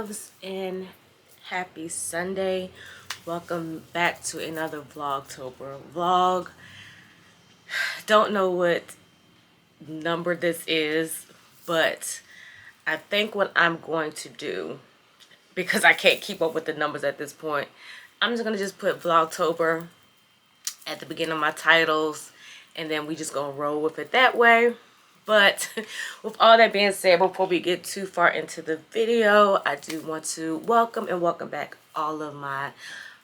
loves, and happy Sunday. Welcome back to another Vlogtober vlog. Don't know what number this is, but I think what I'm going to do, because I can't keep up with the numbers at this point, I'm just gonna just put Vlogtober at the beginning of my titles, and then we just gonna roll with it that way. But with all that being said, before we get too far into the video, I do want to welcome back all of my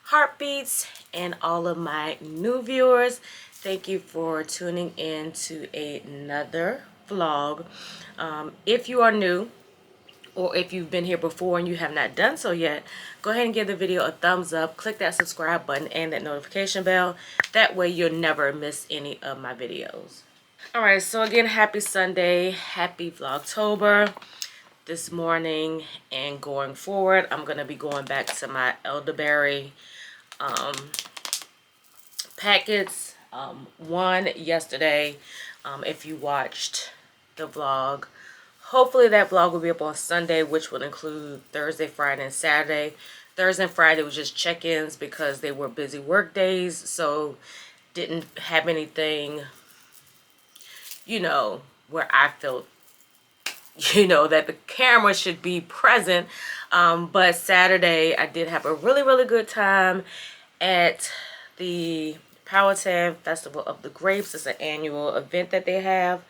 heartbeats and all of my new viewers. Thank you for tuning in to another vlog. If you are new, or if you've been here before and you have not done so yet, go ahead and give the video a thumbs up, click that subscribe button and that notification bell. That way you'll never miss any of my videos. Alright, so again, happy Sunday, happy Vlogtober. This morning and going forward, I'm going to be going back to my elderberry packets. One yesterday, if you watched the vlog. Hopefully that vlog will be up on Sunday, which will include Thursday, Friday, and Saturday. Thursday and Friday was just check-ins because they were busy work days, so didn't have anything, you know, where I felt, you know, that the camera should be present. But Saturday I did have a really good time at the Powhatan Festival of the Grapes. It's an annual event that they have.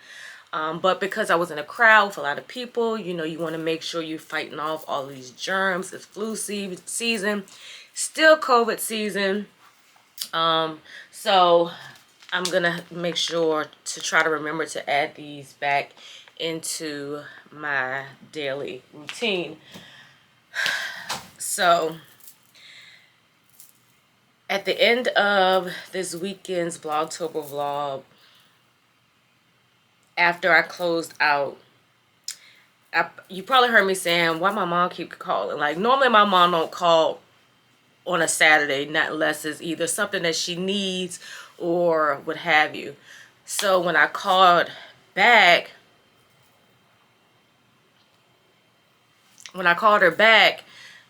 But because I was in a crowd with a lot of people, you know, you want to make sure you're fighting off all these germs. It's flu season, still COVID season. So I'm going to make sure to try to remember to add these back into my daily routine. So at the end of this weekend's Vlogtober vlog, after I closed out, you probably heard me saying, why my mom keep calling? Like, normally my mom don't call on a Saturday, not unless it's either something that she needs or what have you. So when I called back,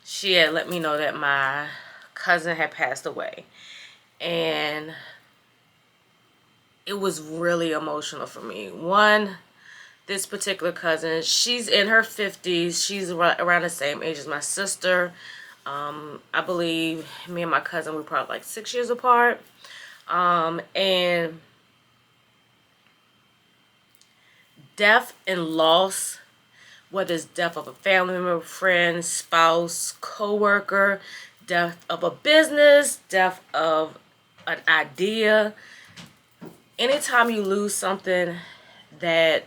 she had let me know that my cousin had passed away. And it was really emotional for me. One, this particular cousin, she's in her 50s. She's around the same age as my sister. I believe me and my cousin were probably like 6 years apart. And death and loss, whether it's death of a family member, friend, spouse, co-worker, death of a business, death of an idea. Anytime you lose something that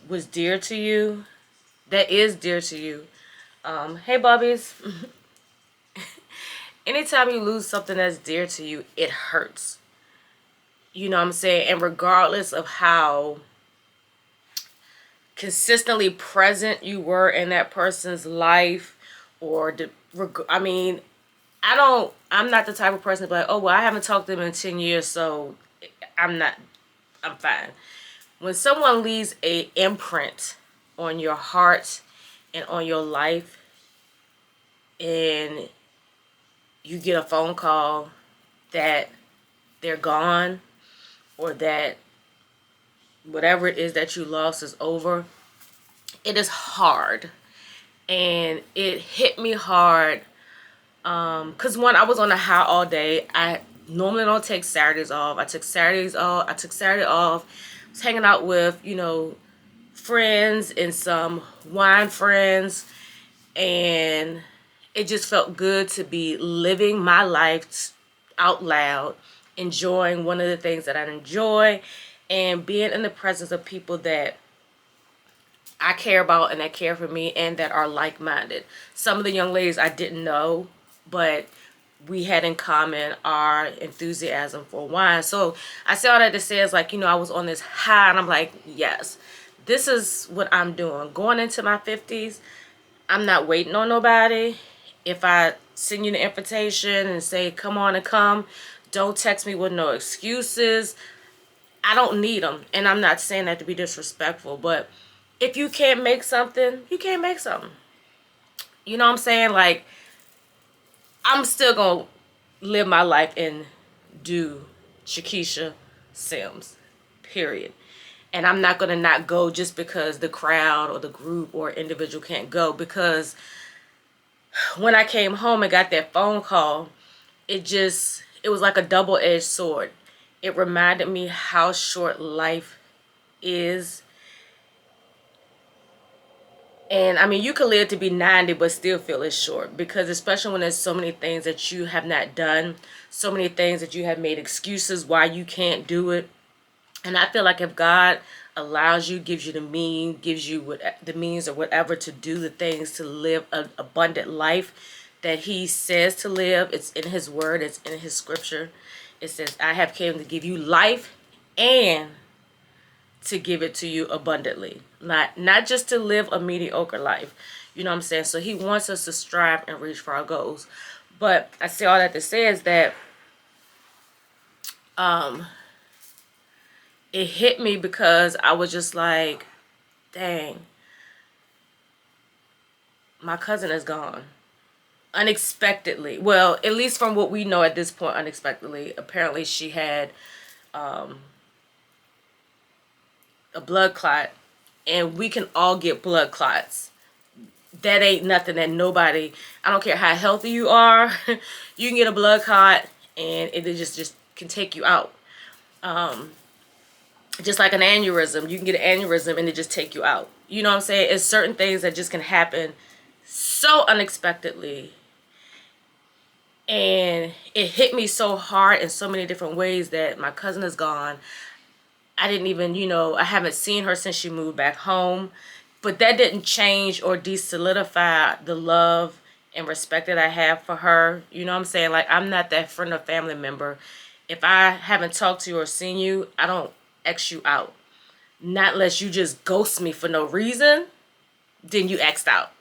was dear to you, that is dear to you. Hey, Bobbies. Anytime you lose something that's dear to you, it hurts. You know what I'm saying? And regardless of how consistently present you were in that person's life, or I mean, I'm not the type of person to be like, oh, well, I haven't talked to them in 10 years, so I'm fine. When someone leaves a imprint on your heart and on your life, and you get a phone call that they're gone, or that whatever it is that you lost is over, it is hard. And it hit me hard because one, I was on a high all day. I normally don't take Saturdays off. I took Saturday off. I was hanging out with, you know, friends and some wine friends, and it just felt good to be living my life out loud, enjoying one of the things that I enjoy, and being in the presence of people that I care about and that care for me and that are like-minded. Some of the young ladies I didn't know, but we had in common our enthusiasm for wine. So I say all that to say is, like, you know, I was on this high, and I'm like, yes, this is what I'm doing. Going into my 50s, I'm not waiting on nobody. If I send you the invitation and say, come on and come, don't text me with no excuses. I don't need them. And I'm not saying that to be disrespectful, but if you can't make something, you can't make something. You know what I'm saying? Like, I'm still gonna live my life and do CheKesha Simms, period. And I'm not gonna not go just because the crowd or the group or individual can't go, because when I came home and got that phone call, it was like a double-edged sword. It reminded me how short life is. And I mean, you can live to be 90 but still feel it's short, because especially when there's so many things that you have not done, so many things that you have made excuses why you can't do it. And I feel like if God allows you, gives you the means or whatever to do the things to live an abundant life that he says to live, it's in his word, it's in his scripture. It says, I have came to give you life and to give it to you abundantly. Not just to live a mediocre life. You know what I'm saying? So he wants us to strive and reach for our goals. But I say all that to say is that it hit me, because I was just like, dang, my cousin is gone. Unexpectedly. Well, at least from what we know at this point, unexpectedly. Apparently she had a blood clot, and we can all get blood clots. That ain't nothing that nobody, I don't care how healthy you are, you can get a blood clot and it just can take you out. Just like an aneurysm, you can get an aneurysm and it just take you out. You know what I'm saying? It's certain things that just can happen so unexpectedly. And it hit me so hard in so many different ways that my cousin is gone. I didn't even, I haven't seen her since she moved back home. But that didn't change or de-solidify the love and respect that I have for her. You know what I'm saying? Like, I'm not that friend or family member. If I haven't talked to you or seen you, I don't X you out. Not unless you just ghost me for no reason, then you X'd out.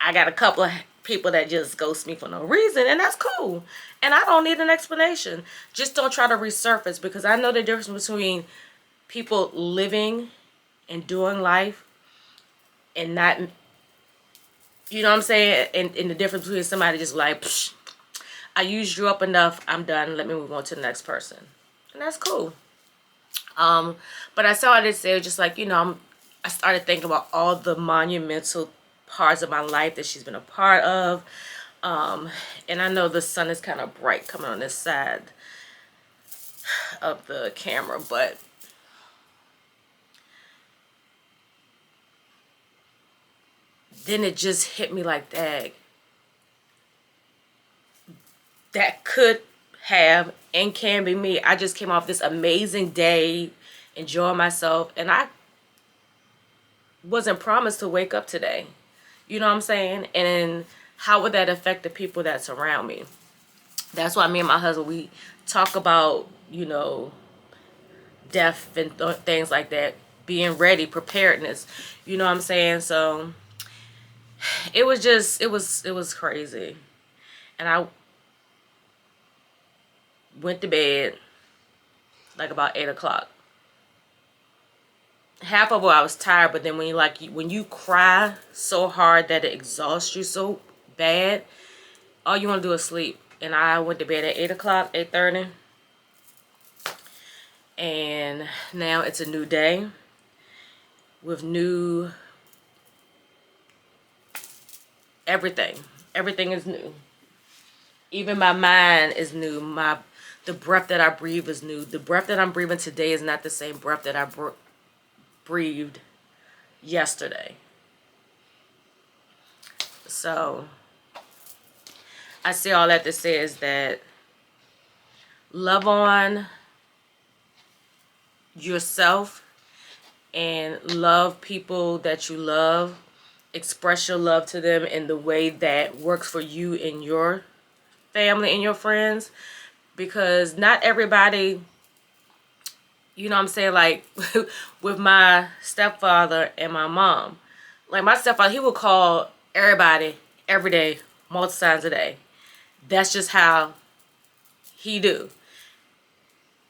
I got a couple of people that just ghost me for no reason, and that's cool. And I don't need an explanation. Just don't try to resurface, because I know the difference between people living and doing life and not, you know what I'm saying? And the difference between somebody just like, psh, I used you up enough, I'm done, let me move on to the next person. And that's cool. But I saw this say, just like, I started thinking about all the monumental parts of my life that she's been a part of. And I know the sun is kind of bright coming on this side of the camera, but then it just hit me like, dang, that could have and can be me. I just came off this amazing day, enjoying myself, and I wasn't promised to wake up today. You know what I'm saying? And how would that affect the people that surround me? That's why me and my husband, we talk about, death and things like that, being ready, preparedness. You know what I'm saying? So it was crazy. And I went to bed like about 8 o'clock. Half of it I was tired, but then when you cry so hard that it exhausts you so bad, all you want to do is sleep. And I went to bed at 8 o'clock, 8:30. And now it's a new day with new everything. Everything is new. Even my mind is new. The breath that I breathe is new. The breath that I'm breathing today is not the same breath that I breathed yesterday. So I say all that to say is that love on yourself and love people that you love. Express your love to them in the way that works for you and your family and your friends, because not everybody, you know what I'm saying, like with my stepfather and my mom, like my stepfather, he would call everybody every day, multiple times a day. That's just how he do.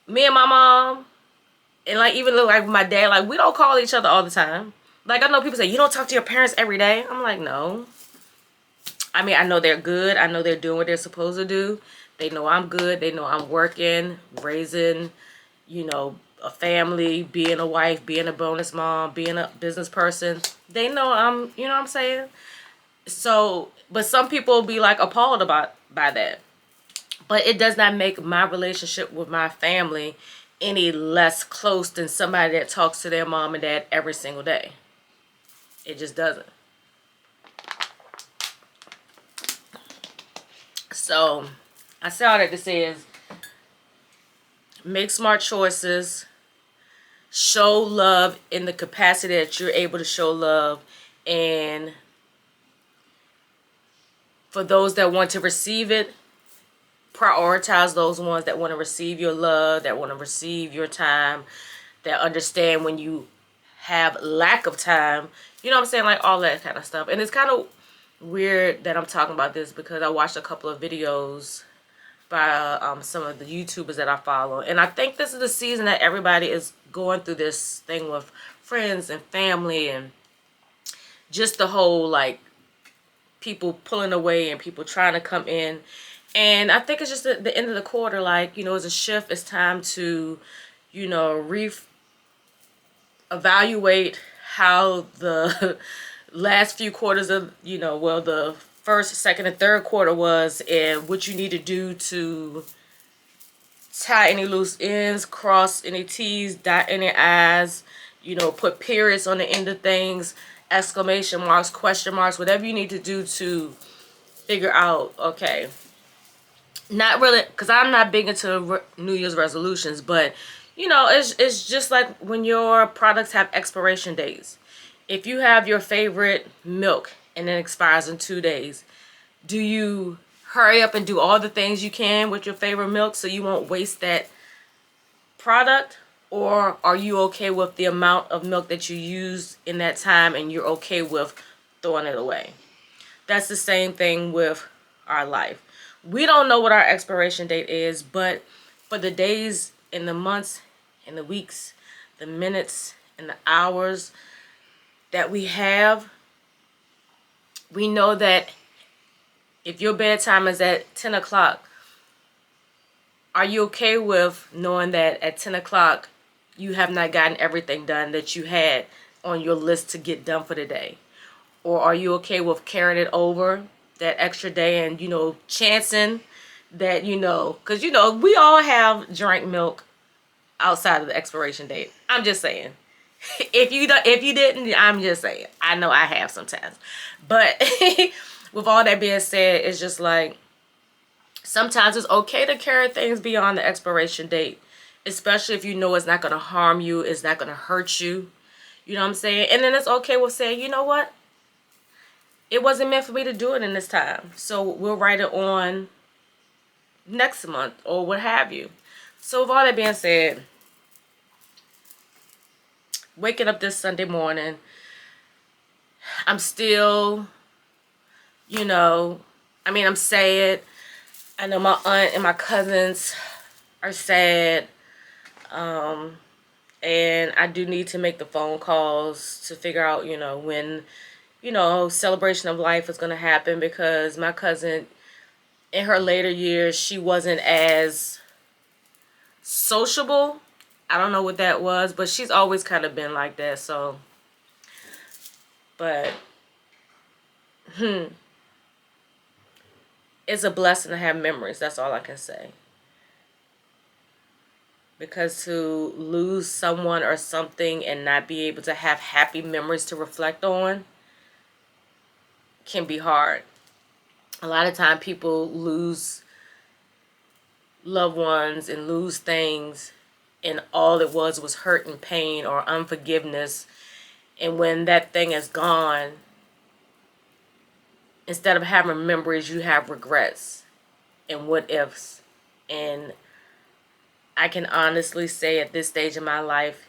Me and my mom, and like even like my dad, like we don't call each other all the time. Like I know people say, you don't talk to your parents every day. I'm like, no. I mean, I know they're good. I know they're doing what they're supposed to do. They know I'm good. They know I'm working, raising, you know, a family, being a wife, being a bonus mom, being a business person. They know I'm, you know what I'm saying? So, but some people will be like appalled by that. But it does not make my relationship with my family any less close than somebody that talks to their mom and dad every single day. It just doesn't. So, I say all that to say is, make smart choices. Show love in the capacity that you're able to show love. And for those that want to receive it, prioritize those ones that want to receive your love, that want to receive your time, that understand when you have lack of time. You know what I'm saying? Like all that kind of stuff. And it's kind of weird that I'm talking about this because I watched a couple of videos by some of the YouTubers that I follow. And I think this is the season that everybody is going through this thing with friends and family and just the whole like people pulling away and people trying to come in. And I think it's just the end of the quarter, like, you know, it's a shift. It's time to, you know, evaluate how the last few quarters of, you know, well, the first, second, and third quarter was, and what you need to do to tie any loose ends, cross any T's, dot any I's, you know, put periods on the end of things, exclamation marks, question marks, whatever you need to do to figure out, okay, not really, because I'm not big into New Year's resolutions, but, you know, it's just like when your products have expiration dates. If you have your favorite milk and it expires in 2 days, do you hurry up and do all the things you can with your favorite milk so you won't waste that product? Or are you okay with the amount of milk that you use in that time and you're okay with throwing it away? That's the same thing with our life. We don't know what our expiration date is, but for the days and the months and the weeks, the minutes and the hours that we have, we know that if your bedtime is at 10 o'clock, are you okay with knowing that at 10 o'clock you have not gotten everything done that you had on your list to get done for the day? Or are you okay with carrying it over that extra day and, you know, chancing that, you know, because, you know, we all have drank milk outside of the expiration date. I'm just saying. If you didn't, I'm just saying. I know I have sometimes. But with all that being said, it's just like sometimes it's okay to carry things beyond the expiration date, especially if you know it's not going to harm you, it's not going to hurt you. You know what I'm saying? And then it's okay with saying, you know what? It wasn't meant for me to do it in this time. So we'll write it on next month or what have you. So with all that being said, waking up this Sunday morning, I'm still, you know, I mean, I'm sad. I know my aunt and my cousins are sad. And I do need to make the phone calls to figure out, you know, when, you know, celebration of life is going to happen, because my cousin, in her later years, she wasn't as sociable. I don't know what that was, but she's always kind of been like that. So, but, it's a blessing to have memories. That's all I can say. Because to lose someone or something and not be able to have happy memories to reflect on can be hard. A lot of time people lose loved ones and lose things, and all it was hurt and pain or unforgiveness. And when that thing is gone, instead of having memories, you have regrets and what ifs. And I can honestly say at this stage of my life,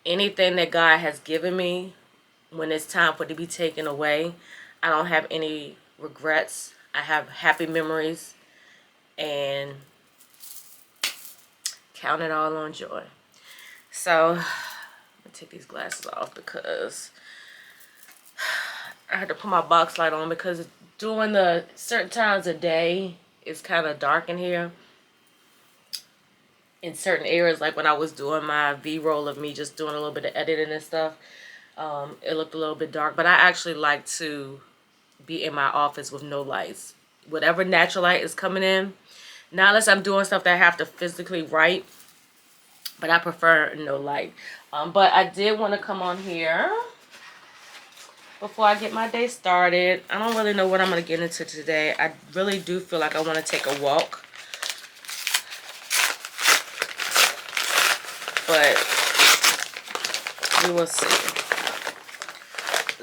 anything that God has given me, when it's time for it to be taken away, I don't have any regrets. I have happy memories and count it all on joy. So, I'm going to take these glasses off because I had to put my box light on because during the certain times of day, it's kind of dark in here. In certain areas, like when I was doing my V-roll of me just doing a little bit of editing and stuff, it looked a little bit dark. But I actually like to be in my office with no lights. Whatever natural light is coming in, not unless I'm doing stuff that I have to physically write, but I prefer no light. But I did want to come on here before I get my day started. I don't really know what I'm going to get into today. I really do feel like I want to take a walk. But we will see.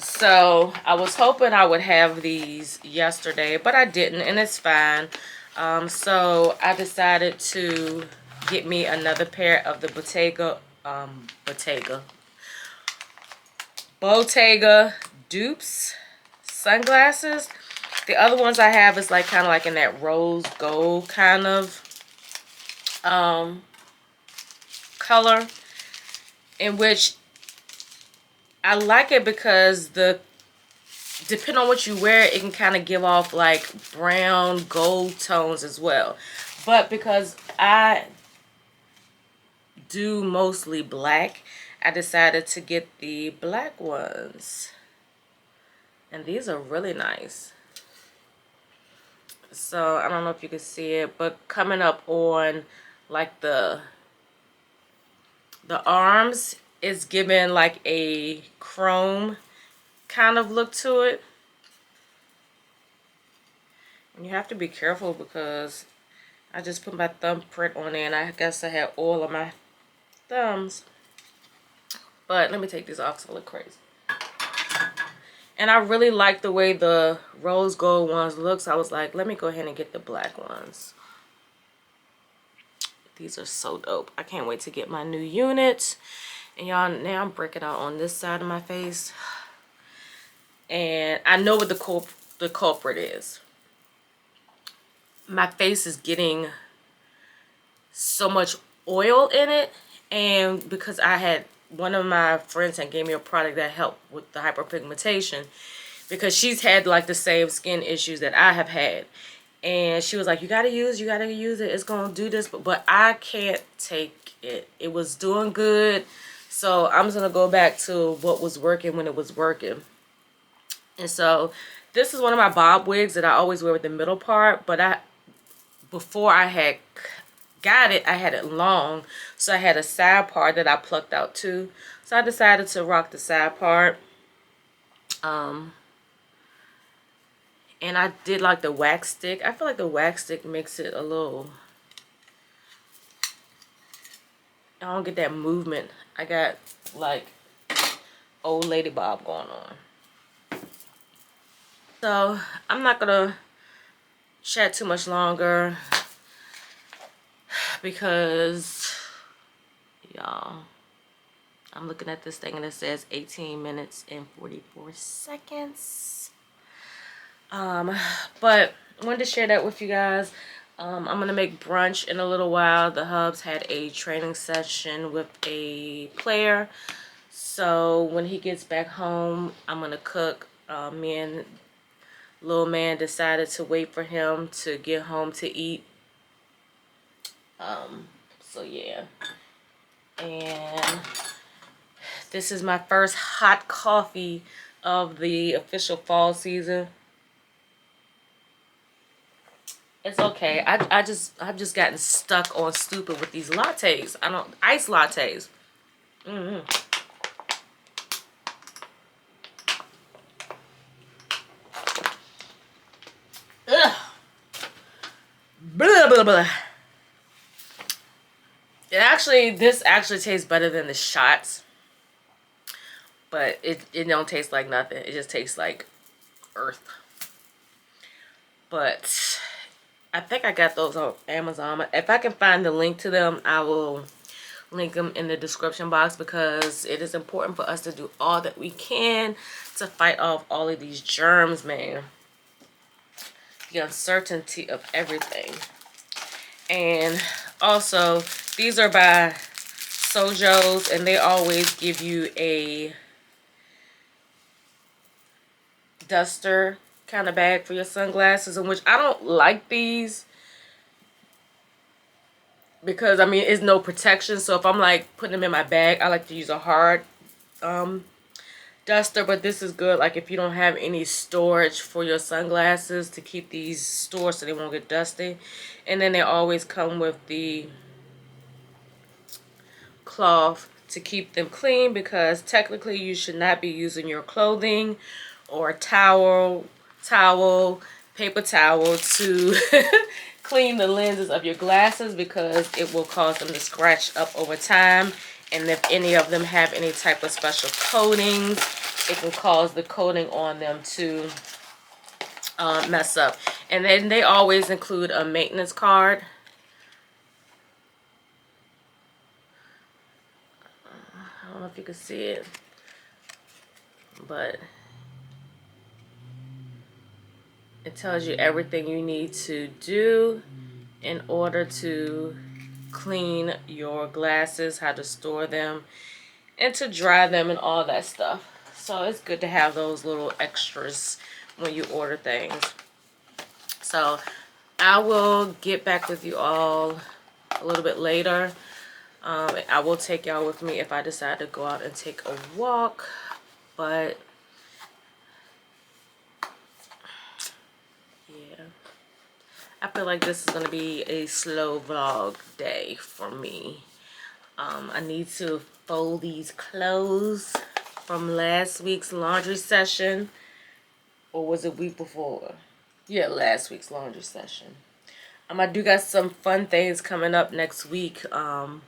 So I was hoping I would have these yesterday, but I didn't, and it's fine. So I decided to get me another pair of the Bottega dupes sunglasses. The other ones I have is like kind of like in that rose gold kind of color, in which I like it because depending on what you wear, it can kind of give off like brown gold tones as well. But because I do mostly black, I decided to get the black ones, and these are really nice. So I don't know if you can see it, but coming up on like the arms is giving like a chrome kind of look to it. And you have to be careful because I just put my thumbprint on there, and I guess I had oil on my thumbs. But let me take these off because I look crazy. And I really like the way the rose gold ones look, so I was like, let me go ahead and get the black ones. These are so dope. I can't wait to get my new unit. And y'all, now I'm breaking out on this side of my face. And I know what the culprit is. My face is getting so much oil in it. And because I had, one of my friends had gave me a product that helped with the hyperpigmentation. Because she's had like the same skin issues that I have had. And she was like, you gotta use it. It's gonna do this. But I can't take it. It was doing good. So I'm just gonna go back to what was working when it was working. And so this is one of my bob wigs that I always wear with the middle part. But before I had got it, I had it long. So I had a side part that I plucked out too. So I decided to rock the side part. And I did like the wax stick. I feel like the wax stick makes it a little... I don't get that movement. I got like old lady bob going on. So I'm not going to chat too much longer because, y'all, I'm looking at this thing and it says 18 minutes and 44 seconds. But I wanted to share that with you guys. I'm gonna make brunch in a little while. The hubs had a training session with a player, so when he gets back home, I'm gonna cook. Me and little man decided to wait for him to get home to eat. So yeah, and this is my first hot coffee of the official fall season. It's okay. I've just gotten stuck on stupid with these lattes. Ice lattes. Ugh. Blah blah blah. This actually tastes better than the shots. But it don't taste like nothing. It just tastes like earth. But I think I got those on Amazon. If I can find the link to them, I will link them in the description box, because it is important for us to do all that we can to fight off all of these germs, man. The uncertainty of everything. And also, these are by xoxo's, and they always give you a duster kind of bag for your sunglasses, in which I don't like these because, I mean, it's no protection. So if I'm like putting them in my bag, I like to use a hard duster, but this is good like if you don't have any storage for your sunglasses, to keep these stored so they won't get dusty. And then they always come with the cloth to keep them clean, because technically you should not be using your clothing or towel, paper towel to clean the lenses of your glasses, because it will cause them to scratch up over time. And if any of them have any type of special coatings, it can cause the coating on them to mess up. And then they always include a maintenance card. I don't know if you can see it, but it tells you everything you need to do in order to clean your glasses, how to store them, and to dry them and all that stuff. So it's good to have those little extras when you order things. So I will get back with you all a little bit later. I will take y'all with me if I decide to go out and take a walk, but yeah, I feel like this is going to be a slow vlog day for me. I need to fold these clothes from last week's laundry session, or was it week before? Yeah, last week's laundry session. I do got some fun things coming up next week. I'm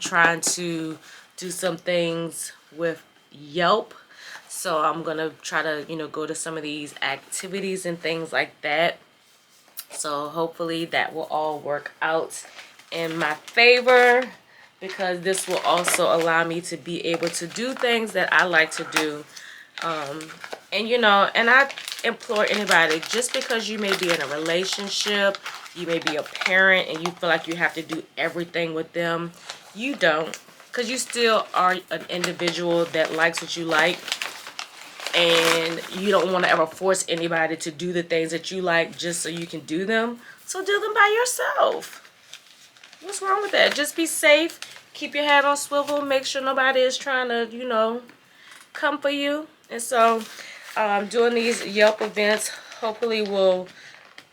trying to do some things with Yelp. So I'm going to try to, go to some of these activities and things like that. So hopefully that will all work out in my favor, because this will also allow me to be able to do things that I like to do. And I implore anybody, just because you may be in a relationship, you may be a parent, and you feel like you have to do everything with them, you don't, because you still are an individual that likes what you like, and you don't want to ever force anybody to do the things that you like just so you can do them. So do them by yourself. What's wrong with that? Just be safe, keep your head on swivel, make sure nobody is trying to, come for you. And so doing these Yelp events hopefully will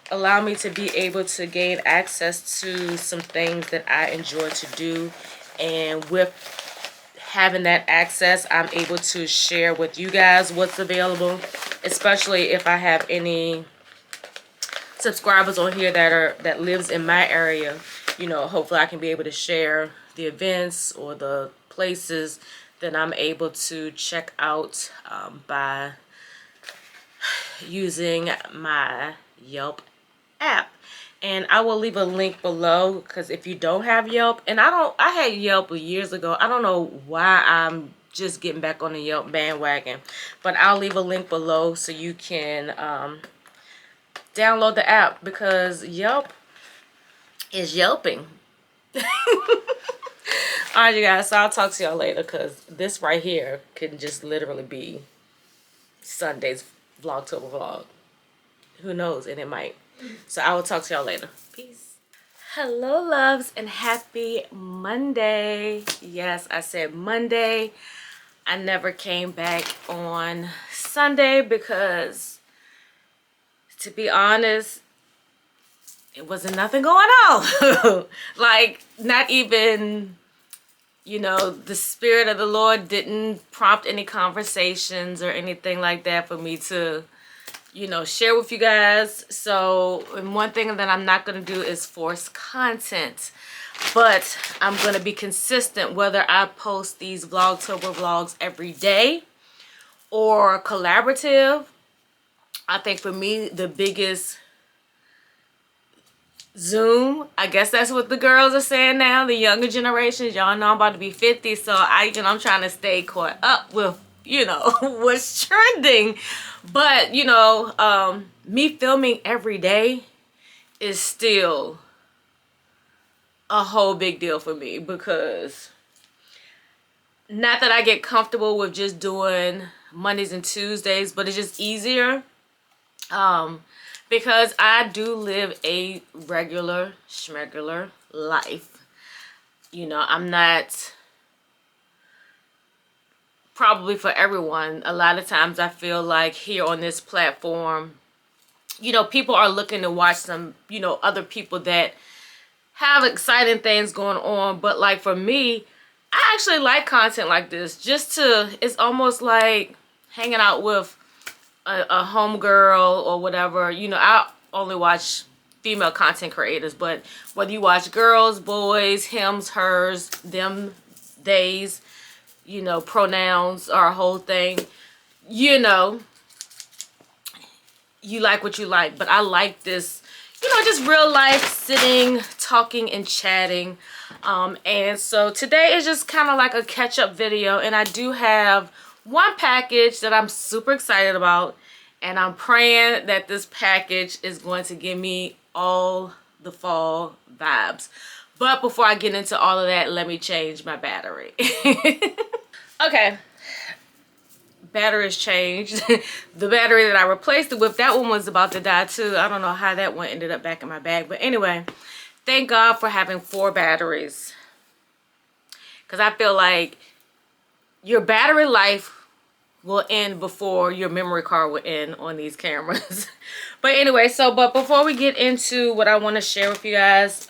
allow me to be able to gain access to some things that I enjoy to do. And with having that access, I'm able to share with you guys what's available, especially if I have any subscribers on here that lives in my area. Hopefully I can be able to share the events or the places that I'm able to check out by using my Yelp app. And I will leave a link below, because if you don't have Yelp, and I had Yelp years ago. I don't know why I'm just getting back on the Yelp bandwagon, but I'll leave a link below so you can download the app, because Yelp is Yelping. Alright, you guys, so I'll talk to y'all later, because this right here can just literally be Sunday's Vlogtober vlog. Who knows, and it might. So I will talk to y'all later. Peace. Hello, loves, and happy Monday. Yes, I said Monday. I never came back on Sunday because, to be honest, it wasn't nothing going on. Like, not even, the Spirit of the Lord didn't prompt any conversations or anything like that for me to, share with you guys. So, and one thing that I'm not going to do is force content. But I'm going to be consistent whether I post these Vlogtober vlogs every day or collaborative. I think for me, the biggest Zoom, I guess that's what the girls are saying now, the younger generations. Y'all know I'm about to be 50, so I'm trying to stay caught up with, what's trending. But, me filming every day is still a whole big deal for me, because Not that I get comfortable with just doing Mondays and Tuesdays, but it's just easier. Because I do live a regular schmegular life. You know, I'm not, probably for everyone, a lot of times I feel like here on this platform, you know, people are looking to watch some, you know, other people that have exciting things going on. But like for me, I actually like content like this, just to, it's almost like hanging out with a homegirl or whatever. You know, I only watch female content creators, but whether you watch girls, boys, hims, hers, them, theys, you know, pronouns are a whole thing. You know, you like what you like, but I like this, you know, just real life sitting, talking and chatting. And so today is just kind of like a catch-up video, and I do have one package that I'm super excited about, and I'm praying that this package is going to give me all the fall vibes. But before I get into all of that, let me change my battery. Okay, battery's changed. The battery that I replaced it with, that one was about to die too. I don't know how that one ended up back in my bag, but anyway, thank God for having 4 batteries, because I feel like your battery life will end before your memory card will end on these cameras. But anyway, so but before we get into what I want to share with you guys,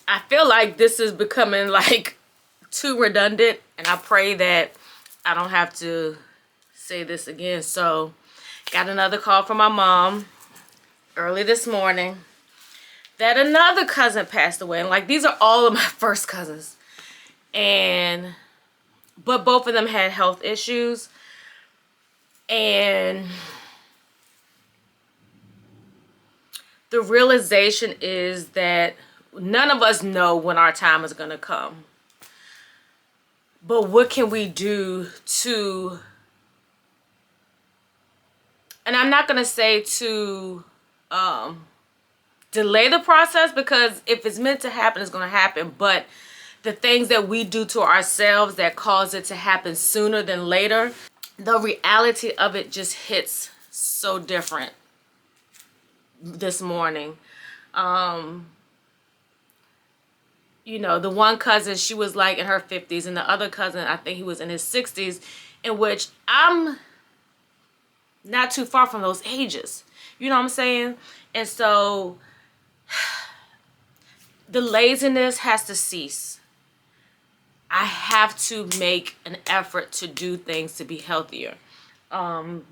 I feel like this is becoming like too redundant, and I pray that I don't have to say this again. So got another call from my mom early this morning that another cousin passed away, and like these are all of my first cousins, but both of them had health issues, and the realization is that none of us know when our time is going to come. But what can we do to, and I'm not going to say to delay the process, because if it's meant to happen, it's going to happen. But the things that we do to ourselves that cause it to happen sooner than later, the reality of it just hits so different this morning. You know, the one cousin, she was like in her 50s, and the other cousin, I think he was in his 60s, in which I'm not too far from those ages. You know what I'm saying? And so the laziness has to cease. I have to make an effort to do things to be healthier.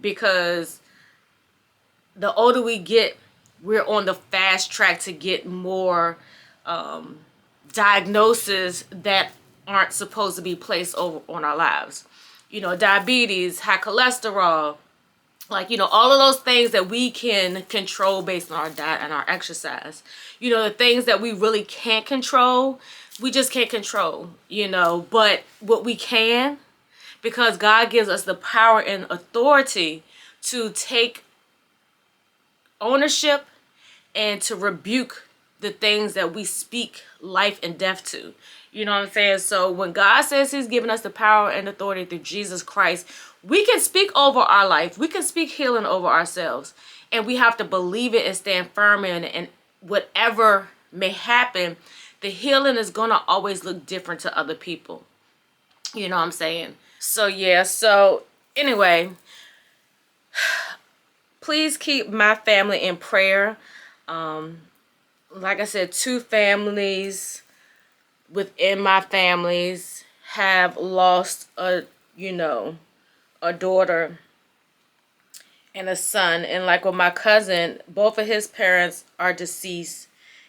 Because the older we get, we're on the fast track to get more diagnoses that aren't supposed to be placed over on our lives. You know, diabetes, high cholesterol, like, you know, all of those things that we can control based on our diet and our exercise. You know, the things that we really can't control, we just can't control, you know. But what we can, because God gives us the power and authority to take ownership and to rebuke the things that we speak life and death to. You know what I'm saying? So when God says he's given us the power and authority through Jesus Christ, we can speak over our life. We can speak healing over ourselves. And we have to believe it and stand firm in it. And whatever may happen, the healing is going to always look different to other people. You know what I'm saying? So yeah, so anyway, please keep my family in prayer. Like I said, 2 families within my families have lost a daughter and a son. And like with my cousin, both of his parents are deceased.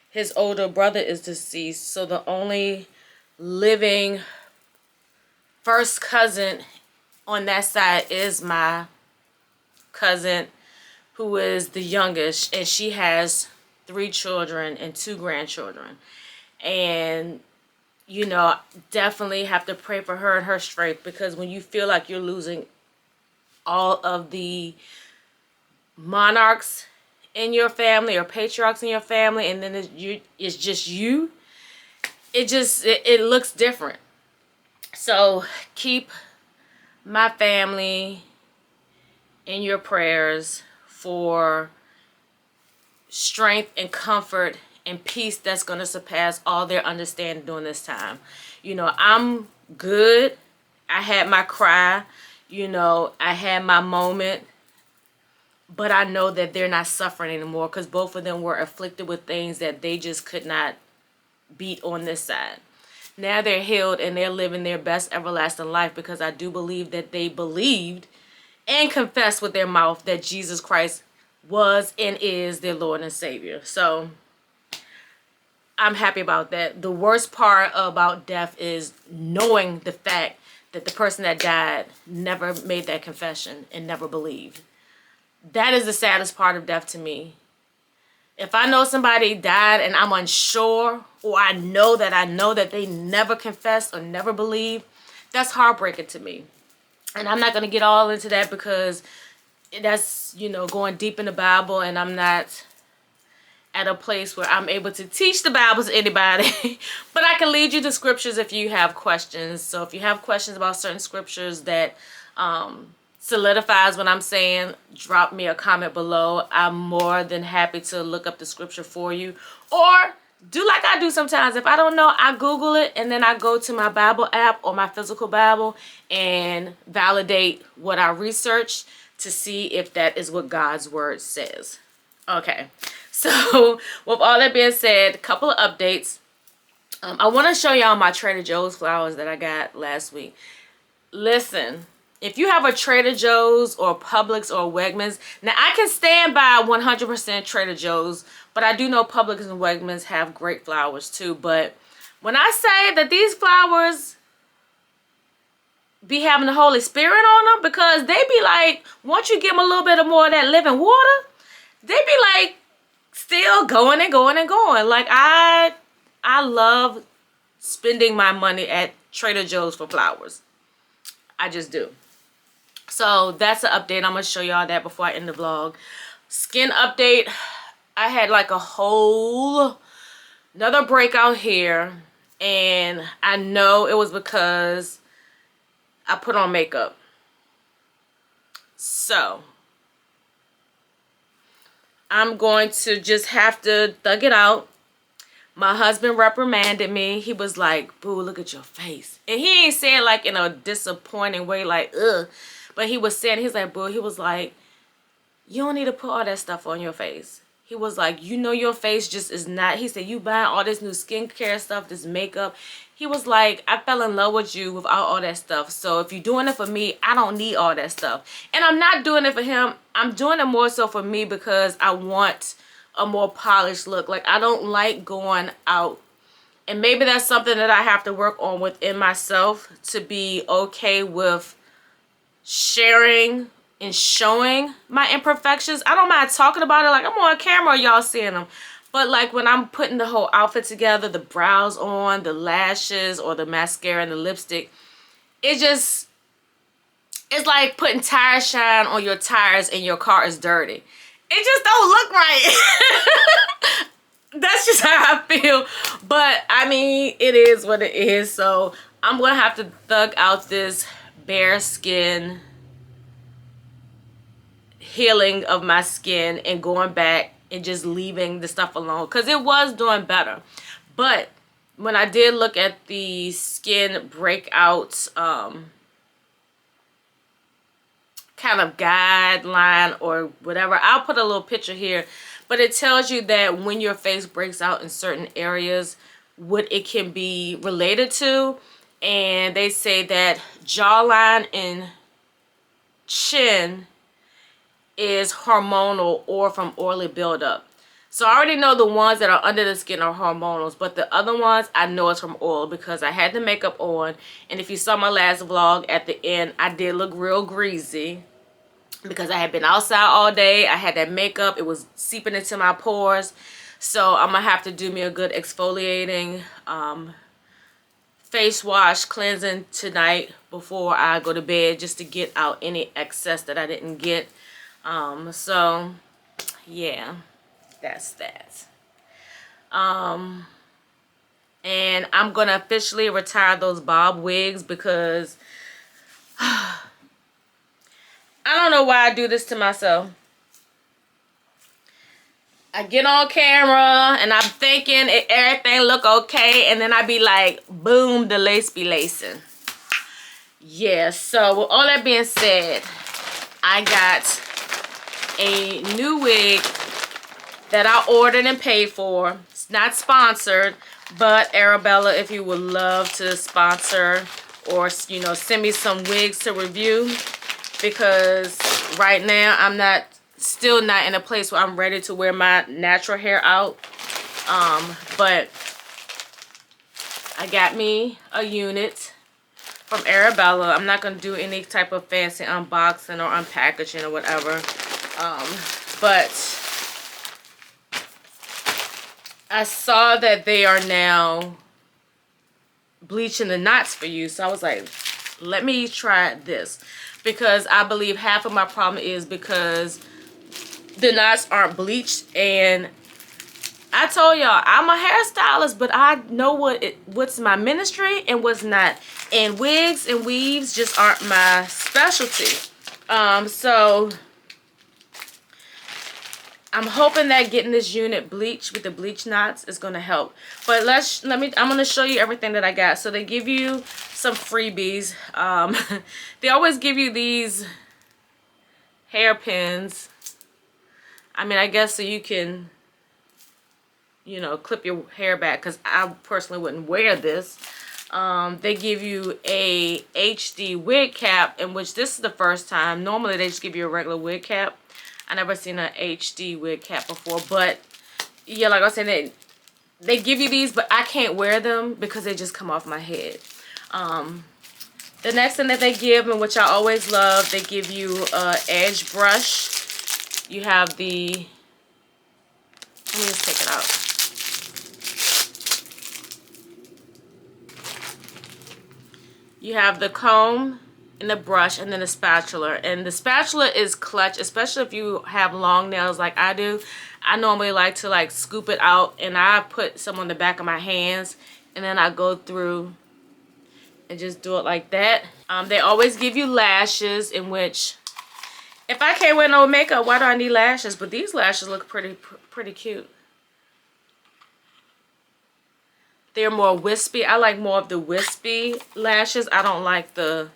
His older brother is deceased. So the only living first cousin on that side is my cousin, who is the youngest, and she has 3 children and 2 grandchildren. And you know, definitely have to pray for her and her strength, because when you feel like you're losing all of the monarchs in your family or patriarchs in your family, and then it's just you, it looks different. So keep my family in your prayers for strength and comfort and peace that's going to surpass all their understanding during this time. You know, I'm good. I had my cry. You know, I had my moment. But I know that they're not suffering anymore, because both of them were afflicted with things that they just could not beat on this side. Now they're healed and they're living their best everlasting life, because I do believe that they believed and confessed with their mouth that Jesus Christ was and is their Lord and Savior. So I'm happy about that. The worst part about death is knowing the fact that the person that died never made that confession and never believed. That is the saddest part of death to me. If I know somebody died and I'm unsure, or I know that they never confessed or never believed, that's heartbreaking to me. And I'm not going to get all into that, because that's, you know, going deep in the Bible, and I'm not at a place where I'm able to teach the Bible to anybody. But I can lead you to scriptures if you have questions. So if you have questions about certain scriptures that solidifies what I'm saying, drop me a comment below. I'm more than happy to look up the scripture for you. Or do like I do sometimes. If I don't know, I Google it, and then I go to my Bible app or my physical Bible and validate what I researched to see if that is what God's word says. Okay, so with all that being said, a couple of updates. I want to show y'all my Trader Joe's flowers that I got last week. Listen, if you have a Trader Joe's or Publix or Wegmans, now I can stand by 100% Trader Joe's, but I do know Publix and Wegmans have great flowers too. But when I say that these flowers be having the Holy Spirit on them, because they be like, once you give them a little bit of more of that living water, they be like still going and going and going. Like I love spending my money at Trader Joe's for flowers. I just do. So that's an update. I'm going to show y'all that before I end the vlog. Skin update. I had like a whole another breakout here, and I know it was because I put on makeup. So I'm going to just have to thug it out. My husband reprimanded me. He was like, "Boo, look at your face." And he ain't saying like in a disappointing way, like, ugh. But he was saying, he's like, "Boo," he was like, "You don't need to put all that stuff on your face." He was like, "You know your face just is not," he said, "You buying all this new skincare stuff, this makeup." He was like, "I fell in love with you without all that stuff. So if you're doing it for me, I don't need all that stuff." And I'm not doing it for him. I'm doing it more so for me, because I want a more polished look. Like, I don't like going out. And maybe that's something that I have to work on within myself, to be okay with sharing and showing my imperfections. I don't mind talking about it. Like, I'm on camera, y'all seeing them. But like when I'm putting the whole outfit together, the brows on, the lashes, or the mascara and the lipstick, it's like putting tire shine on your tires and your car is dirty. It just don't look right. That's just how I feel. But I mean, it is what it is. So I'm going to have to thug out this bare skin healing of my skin, and going back and just leaving the stuff alone, because it was doing better. But when I did look at the skin breakout kind of guideline or whatever, I'll put a little picture here, but it tells you that when your face breaks out in certain areas, what it can be related to. And they say that jawline and chin is hormonal or from oily buildup. So I already know the ones that are under the skin are hormonals, but the other ones I know it's from oil, because I had the makeup on. And if you saw my last vlog, at the end I did look real greasy, because I had been outside all day. I had that makeup, it was seeping into my pores. So I'm gonna have to do me a good exfoliating face wash cleansing tonight before I go to bed, just to get out any excess that I didn't get. So yeah, that's that. And I'm gonna officially retire those bob wigs because I don't know why I do this to myself. I get on camera and I'm thinking everything look okay, and then I be like, boom, the lace be lacing. Yeah, so with all that being said, I got a new wig that I ordered and paid for. It's not sponsored, but Arabella, if you would love to sponsor or, you know, send me some wigs to review, because right now I'm still not in a place where I'm ready to wear my natural hair out. But I got me a unit from Arabella. I'm not going to do any type of fancy unboxing or unpackaging or whatever. But I saw that they are now bleaching the knots for you. So I was like, let me try this. Because I believe half of my problem is because the knots aren't bleached. And I told y'all, I'm a hairstylist, but I know what's my ministry and what's not. And wigs and weaves just aren't my specialty. So I'm hoping that getting this unit bleached with the bleach knots is going to help. But I'm going to show you everything that I got. So they give you some freebies. They always give you these hairpins. I mean, I guess so you can, you know, clip your hair back, because I personally wouldn't wear this. They give you a HD wig cap, in which this is the first time. Normally they just give you a regular wig cap. I never seen an HD wig cap before, but yeah, like I was saying, they give you these, but I can't wear them because they just come off my head. The next thing that they give, and which I always love, they give you an edge brush. You have the, let me just take it out. You have the comb and the brush, and then the spatula. And the spatula is clutch, especially if you have long nails like I do. I normally like to like scoop it out, and I put some on the back of my hands, and then I go through and just do it like that. They always give you lashes, in which, if I can't wear no makeup, why do I need lashes? But these lashes look pretty cute. They're more wispy. I like more of the wispy lashes. I don't like the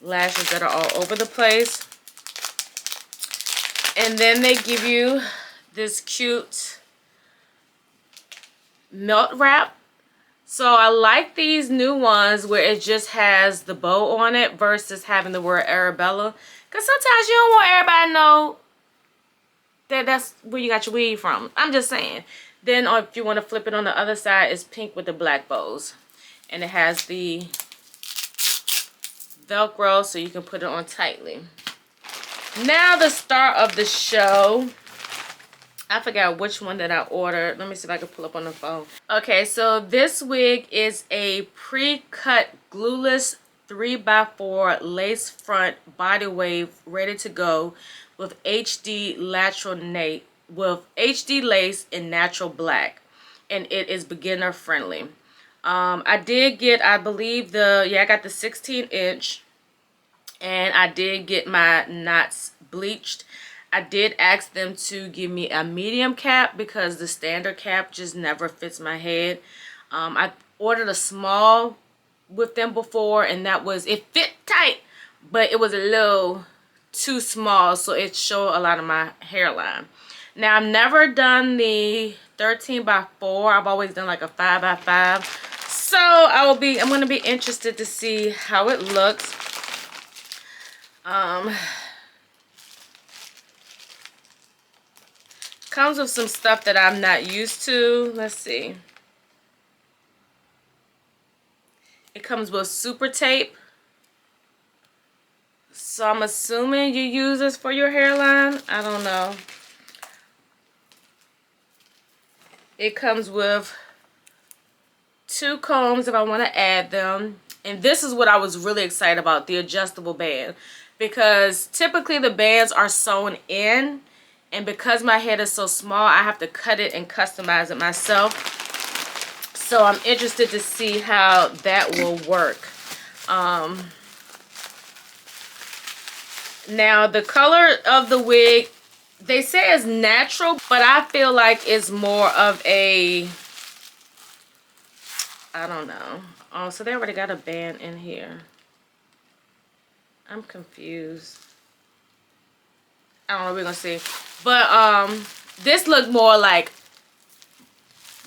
lashes that are all over the place. And then they give you this cute melt wrap. So I like these new ones where it just has the bow on it versus having the word Arabella. Because sometimes you don't want everybody to know that that's where you got your weave from. I'm just saying. Then if you want to flip it on the other side, it's pink with the black bows. And it has the Velcro so you can put it on tightly. Now the star of the show. I forgot which one that I ordered. Let me see if I can pull up on the phone. Okay, so this wig is a pre-cut glueless 3x4 lace front body wave ready to go with HD lace in natural black, and it is beginner friendly. I did get, I believe I got the 16-inch, and I did get my knots bleached. I did ask them to give me a medium cap because the standard cap just never fits my head. I ordered a small with them before, and it fit tight, but it was a little too small, so it showed a lot of my hairline. Now, I've never done the 13x4. I've always done like a 5x5. So I'm going to be interested to see how it looks. Comes with some stuff that I'm not used to. Let's see. It comes with super tape. So I'm assuming you use this for your hairline. I don't know. It comes with 2 combs if I want to add them. And this is what I was really excited about, the adjustable band. Because typically the bands are sewn in. And because my head is so small, I have to cut it and customize it myself. So I'm interested to see how that will work. Now the color of the wig, they say it's natural, but I feel like it's more of a, I don't know. Oh, so they already got a band in here. I'm confused. I don't know, we're gonna see. But this looked more like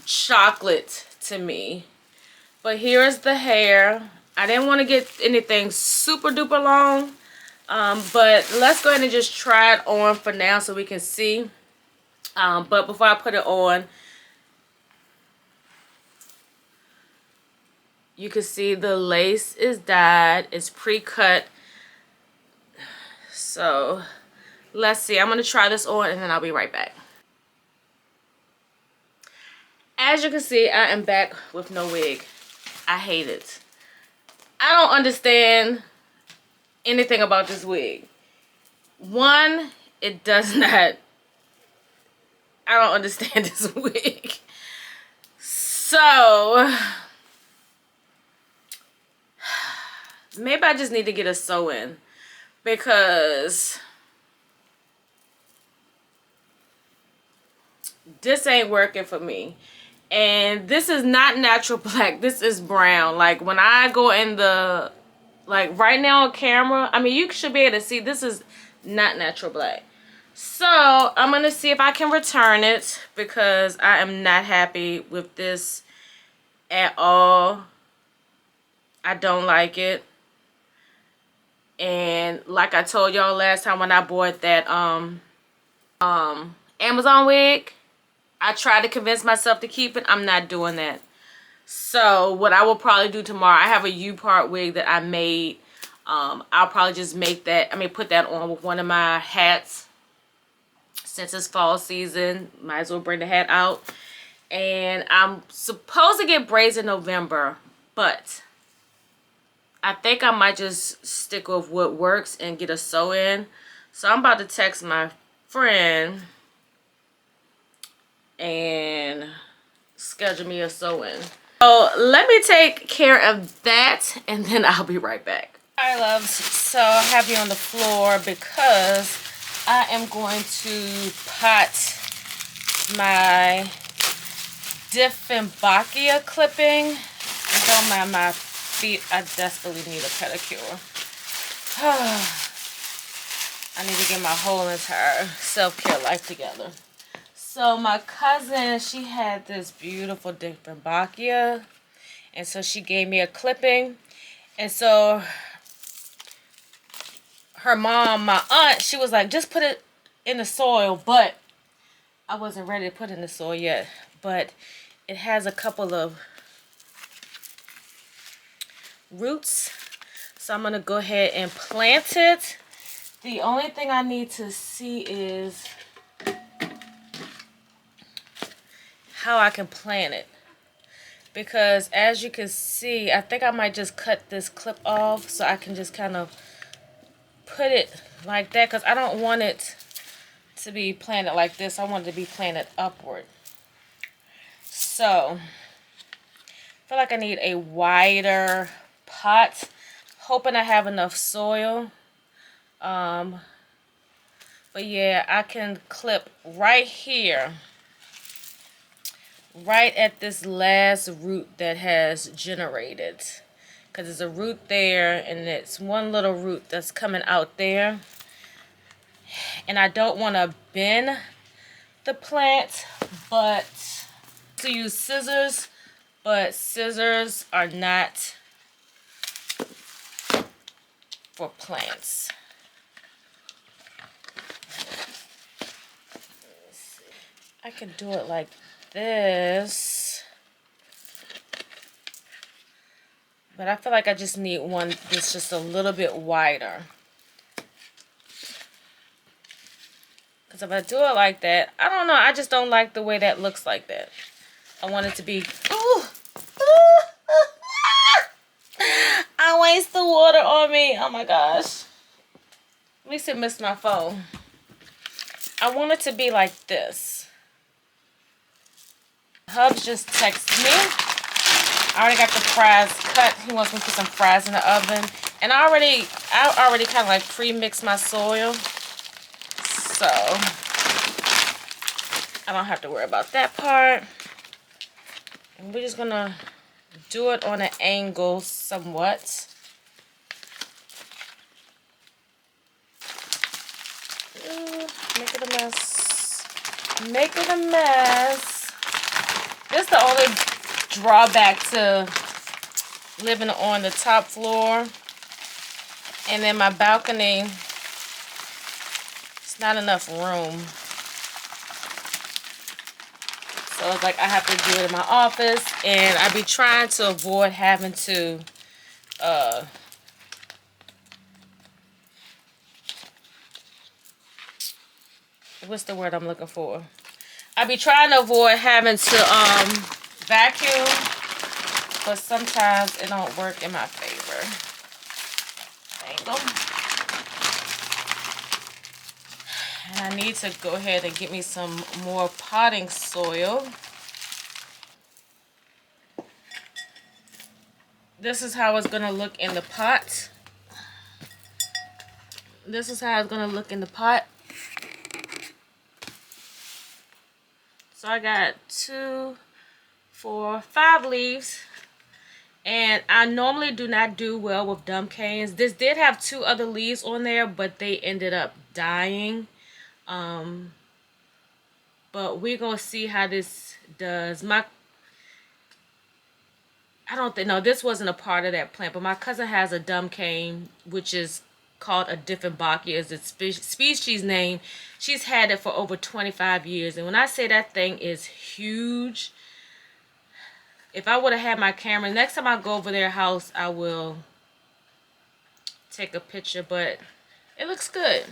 chocolate to me. But here is the hair. I didn't want to get anything super duper long. But let's go ahead and just try it on for now so we can see. But before I put it on, you can see the lace is dyed. It's pre-cut. So let's see. I'm going to try this on and then I'll be right back. As you can see, I am back with no wig. I hate it. I don't understand anything about this wig. One, it does not. I don't understand this wig. So maybe I just need to get a sew-in because this ain't working for me. And this is not natural black. This is brown. Like when I go in the, like right now on camera, I mean, you should be able to see this is not natural black. So I'm going to see if I can return it because I am not happy with this at all. I don't like it. And like I told y'all last time when I bought that Amazon wig, I tried to convince myself to keep it. I'm not doing that. So what I will probably do tomorrow, I have a U-part wig that I made. I'll probably just make that, put that on with one of my hats. Since it's fall season, might as well bring the hat out. And I'm supposed to get braids in November, but I think I might just stick with what works and get a sew-in. So I'm about to text my friend and schedule me a sew-in. So let me take care of that and then I'll be right back. Alright, loves, so I have you on the floor because I am going to pot my Dieffenbachia clipping. And don't mind my feet, I desperately need a pedicure. I need to get my whole entire self-care life together. So my cousin, she had this beautiful Dieffenbachia, and so she gave me a clipping. And so her mom, my aunt, she was like, just put it in the soil, but I wasn't ready to put it in the soil yet. But it has a couple of roots, so I'm gonna go ahead and plant it. The only thing I need to see is how I can plant it, because as you can see, I think I might just cut this clip off so I can just kind of put it like that, because I don't want it to be planted like this. I want it to be planted upward. So I feel like I need a wider pot, hoping I have enough soil. But yeah, I can clip right here, right at this last root that has generated, because there's a root there and it's one little root that's coming out there, and I don't want to bend the plant, but to use scissors, but scissors are not for plants. I could do it like this, but I feel like I just need one that's just a little bit wider, because if I do it like that, I don't know, I just don't like the way that looks like that. I want it to be, ooh, I waste the water on me, oh my gosh. At least it missed my phone. I want it to be like this. Hubs just texted me I already got the fries cut. He wants me to put some fries in the oven. And I already kind of like pre-mixed my soil. So I don't have to worry about that part. And we're just gonna do it on an angle somewhat. Make it a mess. Make it a mess. This is the only drawback to living on the top floor. And then my balcony, it's not enough room. So it's like I have to do it in my office. And I be trying to avoid having to what's the word I'm looking for? I be trying to avoid having to vacuum, but sometimes it don't work in my favor. There you go. And I need to go ahead and get me some more potting soil. This is how it's gonna look in the pot. This is how it's gonna look in the pot. So I got 2, 4, 5 leaves. And I normally do not do well with dumb canes. This did have 2 other leaves on there, but they ended up dying. But we're going to see how this does. I don't think, no, this wasn't a part of that plant. But my cousin has a dumb cane, which is called a Diffenbachia is its species name. She's had it for over 25 years. And when I say that thing is huge, if I would have had my camera, next time I go over their house, I will take a picture, but it looks good.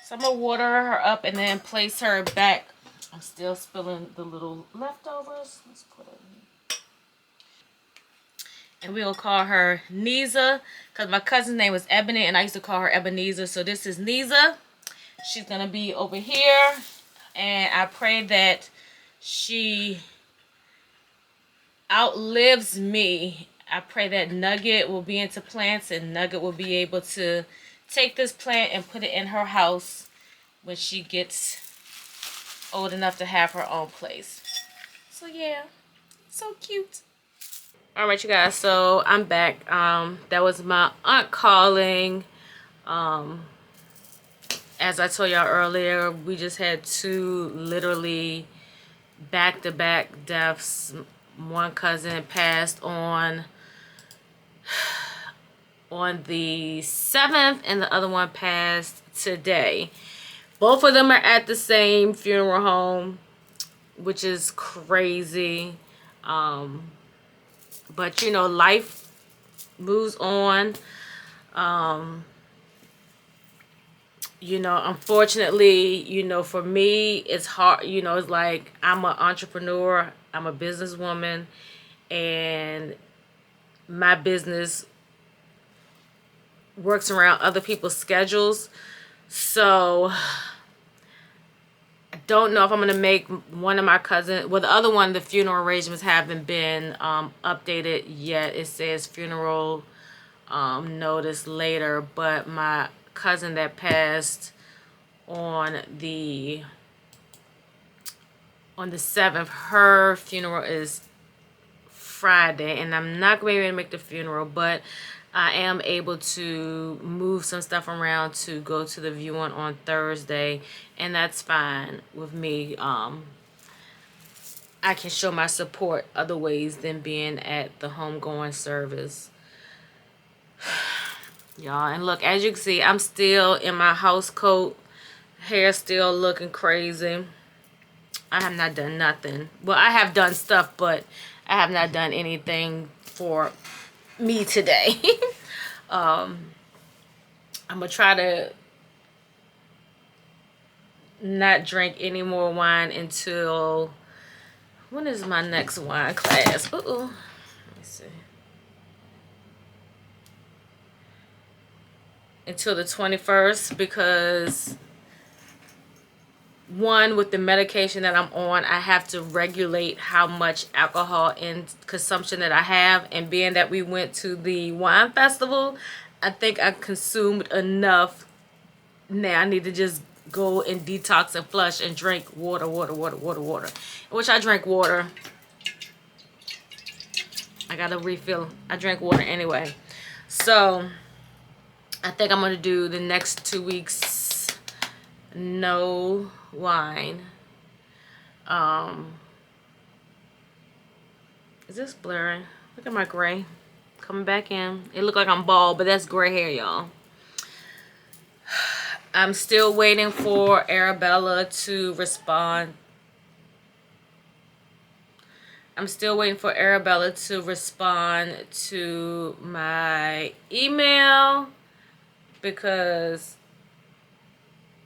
So I'm going to water her up and then place her back. I'm still spilling the little leftovers. Let's put it in. And we'll call her Nisa, because my cousin's name was Ebony, and I used to call her Ebenezer. So this is Nisa. She's going to be over here. And I pray that she outlives me. I pray that Nugget will be into plants, and Nugget will be able to take this plant and put it in her house when she gets old enough to have her own place. So yeah, so cute. All right, you guys, so I'm back. That was my aunt calling. As I told y'all earlier, we just had 2 literally back-to-back deaths. One cousin passed on the 7th, and the other one passed today. Both of them are at the same funeral home, which is crazy. But, you know, life moves on. You know, unfortunately, you know, for me, it's hard. You know, it's like I'm an entrepreneur. I'm a businesswoman. And my business works around other people's schedules. So I don't know if I'm going to make one of my cousins, well, the other one, the funeral arrangements haven't been updated yet. It says funeral notice later, but my cousin that passed on the 7th, her funeral is Friday, and I'm not going to be able to make the funeral, but I am able to move some stuff around to go to the viewing on Thursday, and that's fine with me. I can show my support other ways than being at the homegoing service. Y'all, and look, as you can see, I'm still in my house coat. Hair still looking crazy. I have not done nothing. Well, I have done stuff, but I have not done anything for me today. I'm gonna try to not drink any more wine until, when is my next wine class? Let me see. Until the 21st, because one, with the medication that I'm on, I have to regulate how much alcohol and consumption that I have. And being that we went to the wine festival, I think I consumed enough. Now I need to just go and detox and flush and drink water. Which I drink water. I got a refill. I drink water anyway. So I think I'm going to do the next 2 weeks no wine. Is this blurring? Look at my gray coming back in. It look like I'm bald, but that's gray hair, y'all. I'm still waiting for Arabella to respond. I'm still waiting for Arabella to respond to my email because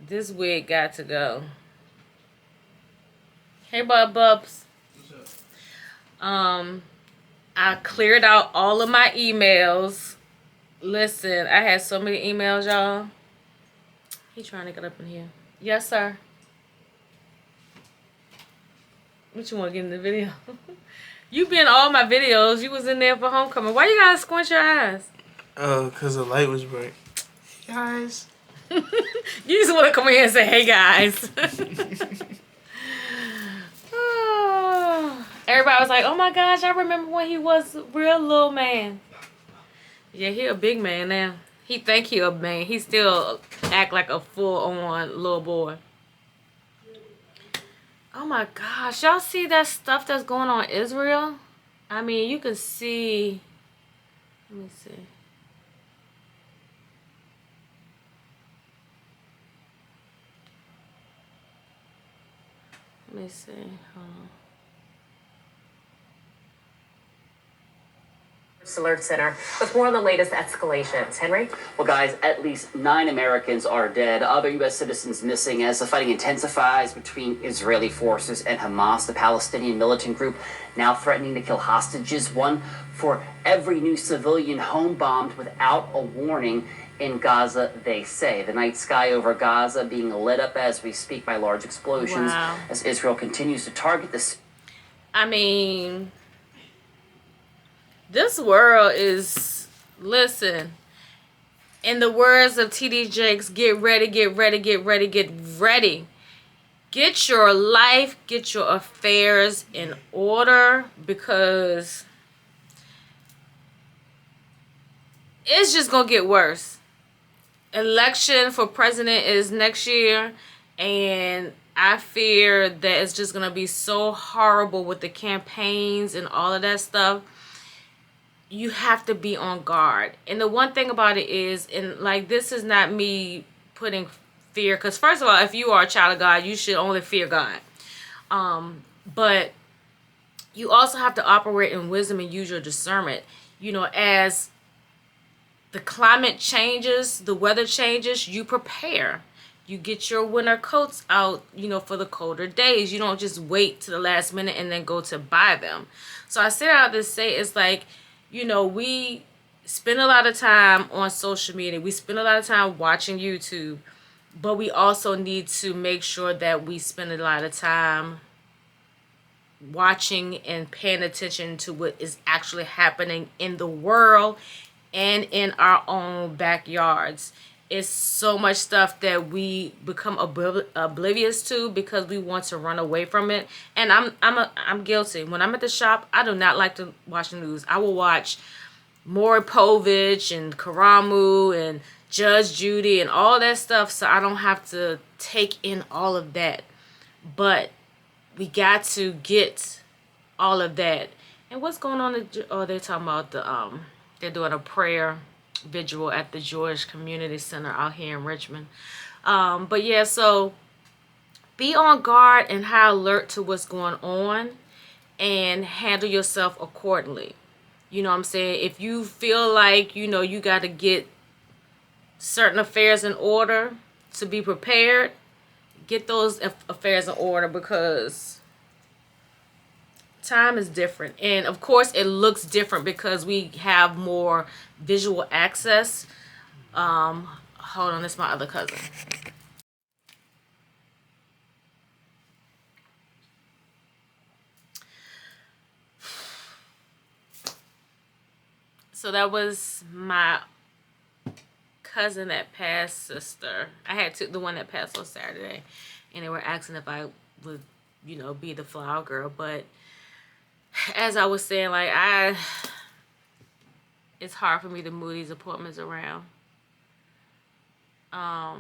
this wig got to go. Hey, Bubs. What's up? I cleared out all of my emails. Listen, I had so many emails, y'all. He trying to get up in here. Yes, sir. What you want to get in the video? You been in all my videos. You was in there for homecoming. Why you gotta squint your eyes? Oh, because the light was bright. Hey, guys. You just want to come in here and say, hey, guys. Everybody was like, oh, my gosh, I remember when he was a real little man. Yeah, he a big man now. He think he a man. He still act like a full-on little boy. Oh, my gosh. Y'all see that stuff that's going on in Israel? I mean, you can see. Let me see. Let me see. Hold on. Alert Center with more on the latest escalations. Henry? Well, guys, at least 9 Americans are dead. Other U.S. citizens missing as the fighting intensifies between Israeli forces and Hamas, the Palestinian militant group, now threatening to kill hostages. One for every new civilian home bombed without a warning in Gaza, they say. The night sky over Gaza being lit up as we speak by large explosions as Israel continues to target this. I mean, this world is, listen, in the words of T.D. Jakes, get ready, get ready, get ready, get ready. Get your life, get your affairs in order, because it's just going to get worse. Election for president is next year, and I fear that it's just going to be so horrible with the campaigns and all of that stuff. You have to be on guard. And the one thing about it is, and like, this is not me putting fear, because first of all, if you are a child of God, you should only fear God. But you also have to operate in wisdom and use your discernment. You know, as the climate changes, the weather changes, you prepare. You get your winter coats out, you know, for the colder days. You don't just wait to the last minute and then go to buy them. So I say all this to say, it's like, you know, we spend a lot of time on social media. We spend a lot of time watching YouTube. But we also need to make sure that we spend a lot of time watching and paying attention to what is actually happening in the world and in our own backyards. It's so much stuff that we become oblivious to because we want to run away from it. And I'm guilty. When I'm at the shop, I do not like to watch the news. I will watch Maury Povich and Karamu and Judge Judy and all that stuff, so I don't have to take in all of that. But we got to get all of that. And what's going on? Oh, they're talking about they're doing a prayer vigil at the Jewish Community Center out here in Richmond. But yeah, so be on guard and high alert to what's going on and handle yourself accordingly. You know what I'm saying? If you feel like, you know, you got to get certain affairs in order to be prepared, get those affairs in order, because time is different. And of course it looks different because we have more visual access. Hold on, this is my other cousin. So that was my cousin that passed sister. I had the one that passed on Saturday, and they were asking if I would, you know, be the flower girl. But as I was saying, like, it's hard for me to move these appointments around. Oh,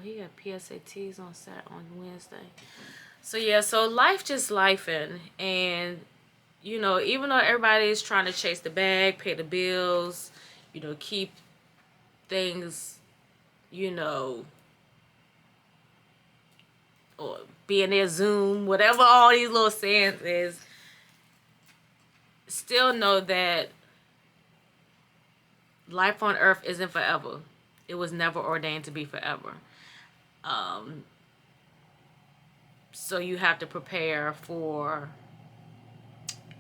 he got PSATs on Wednesday. So yeah, so life just lifing, and you know, even though everybody is trying to chase the bag, pay the bills, you know, keep things, you know, or be in their Zoom, whatever all these little sayings is, still know that life on earth isn't forever. It was never ordained to be forever. So you have to prepare for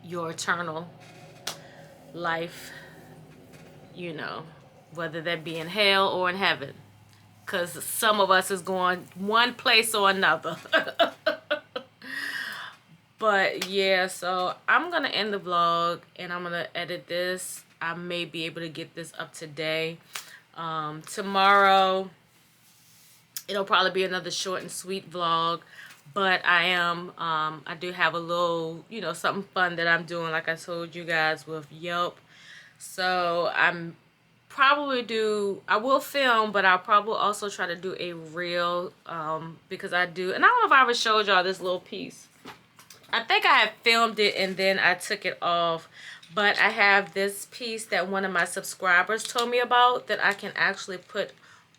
your eternal life, you know, whether that be in hell or in heaven. Because some of us is going one place or another. But yeah, so I'm going to end the vlog and I'm going to edit this. I may be able to get this up today. Tomorrow, it'll probably be another short and sweet vlog. But I do have a little, you know, something fun that I'm doing, like I told you guys, with Yelp. So I will film, but I'll probably also try to do a reel, because I do, and I don't know if I ever showed y'all this little piece. I think I had filmed it and then I took it off, but I have this piece that one of my subscribers told me about that I can actually put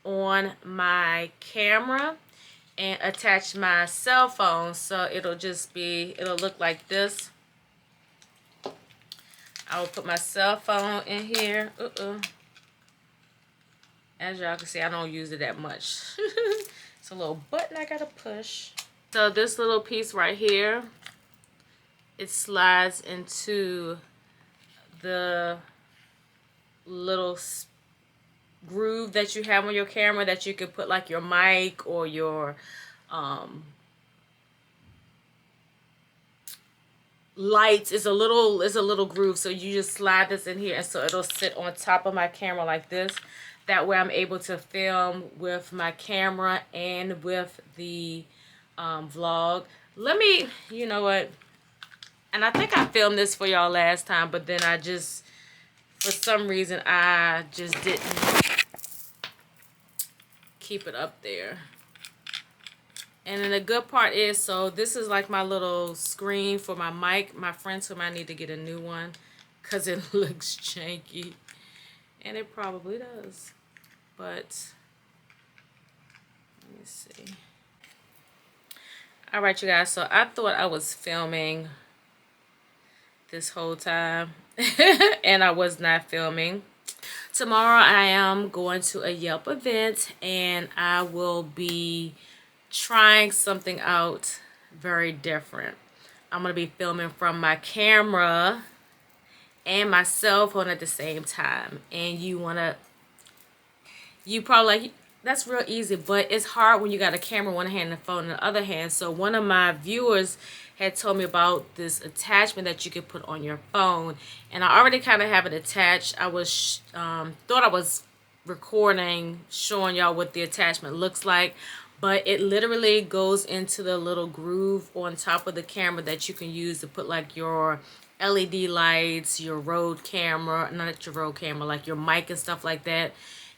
on my camera and attach my cell phone, so it'll look like this. I will put my cell phone in here. As y'all can see, I don't use it that much. It's a little button I gotta push. So this little piece right here, it slides into the little groove that you have on your camera that you could put like your mic or your lights. It's a little groove, so you just slide this in here, and so it'll sit on top of my camera like this. That way I'm able to film with my camera and with the vlog. You know what, and I think I filmed this for y'all last time, but then for some reason I just didn't keep it up there. And then the good part is, so this is like my little screen for my mic. My friend told me I need to get a new one because it looks janky. And it probably does. But, let me see. Alright, you guys. So I thought I was filming this whole time. And I was not filming. Tomorrow I am going to a Yelp event. And I will be trying something out very different. I'm going to be filming from my camera and my cell phone at the same time. And you probably like, that's real easy, but it's hard when you got a camera in one hand and a phone in the other hand. So one of my viewers had told me about this attachment that you could put on your phone, and I already kind of have it attached. I was thought I was recording showing y'all what the attachment looks like, but it literally goes into the little groove on top of the camera that you can use to put like your LED lights, your road camera, not your road camera, like your mic and stuff like that.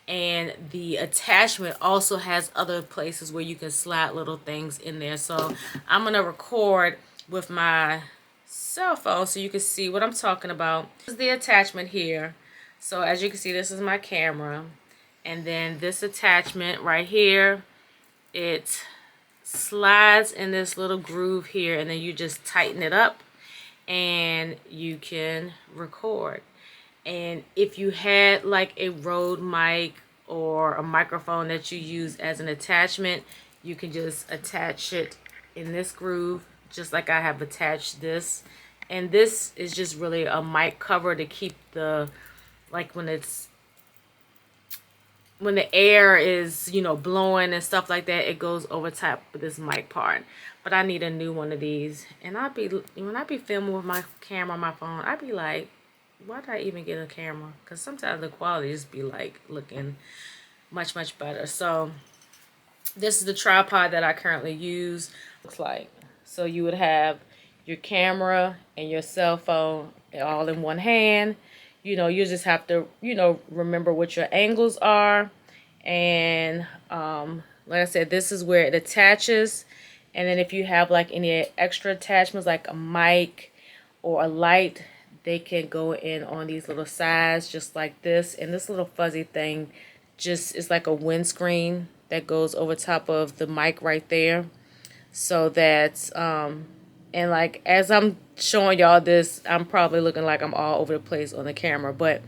And the attachment also has other places where you can slide little things in there. So I'm going to record with my cell phone so you can see what I'm talking about. This is the attachment here. So as you can see, this is my camera. And then this attachment right here, it slides in this little groove here, and then you just tighten it up and you can record. And if you had like a Rode mic or a microphone that you use as an attachment, you can just attach it in this groove, just like I have attached this. And this is just really a mic cover to keep the, like when the air is, you know, blowing and stuff like that, it goes over top of this mic part. But I need a new one of these. And when I be filming with my camera on my phone, I be like, why did I even get a camera? Because sometimes the quality just be like looking much, much better. So this is the tripod that I currently use. Looks like, so you would have your camera and your cell phone all in one hand. You know, you just have to, you know, remember what your angles are. And like I said, this is where it attaches. And then if you have like any extra attachments like a mic or a light, they can go in on these little sides just like this. And this little fuzzy thing just is like a windscreen that goes over top of the mic right there. So that and like as I'm showing y'all this, I'm probably looking like I'm all over the place on the camera, but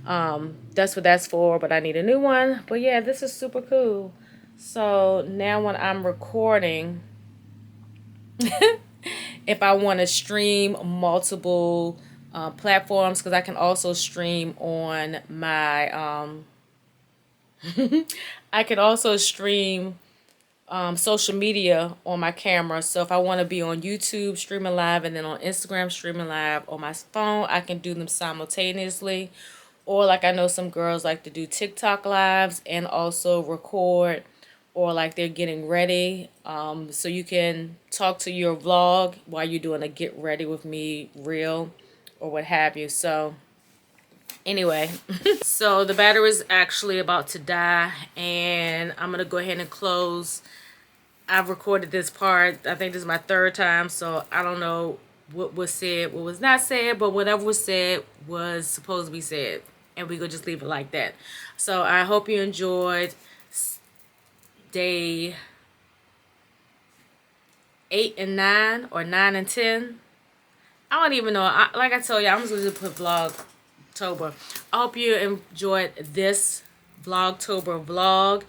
that's what that's for. But I need a new one. But yeah, this is super cool. So now when I'm recording, if I want to stream multiple platforms, because I can also stream on my I can also stream social media on my camera. So if I want to be on YouTube streaming live and then on Instagram streaming live on my phone, I can do them simultaneously. Or like I know some girls like to do TikTok lives and also record, or like they're getting ready. So you can talk to your vlog while you're doing a get ready with me reel or what have you. So anyway, so the battery is actually about to die, and I'm gonna go ahead and close. I've recorded this part. I think this is my third time, so I don't know what was said, what was not said, but whatever was said was supposed to be said, and we could just leave it like that. So I hope you enjoyed day 8 and 9, or 9 and 10. I don't even know. Like I told you, I'm just going to put Vlogtober. I hope you enjoyed this Vlogtober vlog.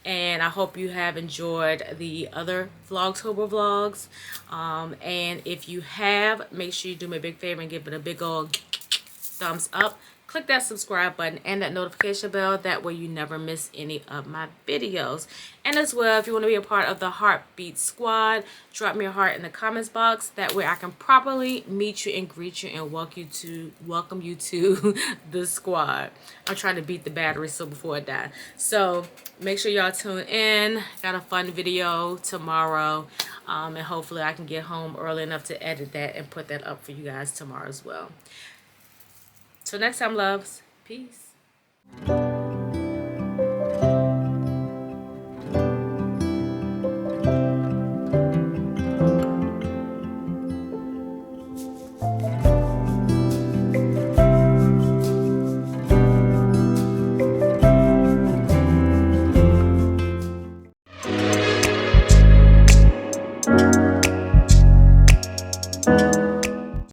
And I hope you have enjoyed the other Vlogtober vlogs. And if you have, make sure you do me a big favor and give it a big old thumbs up. Click that subscribe button and that notification bell. That way you never miss any of my videos. And as well, if you want to be a part of the Heartbeat Squad, drop me a heart in the comments box. That way I can properly meet you and greet you and welcome you to the squad. I'm trying to beat the battery so before I die. So make sure y'all tune in. Got a fun video tomorrow. And hopefully I can get home early enough to edit that and put that up for you guys tomorrow as well. Till next time, loves. Peace.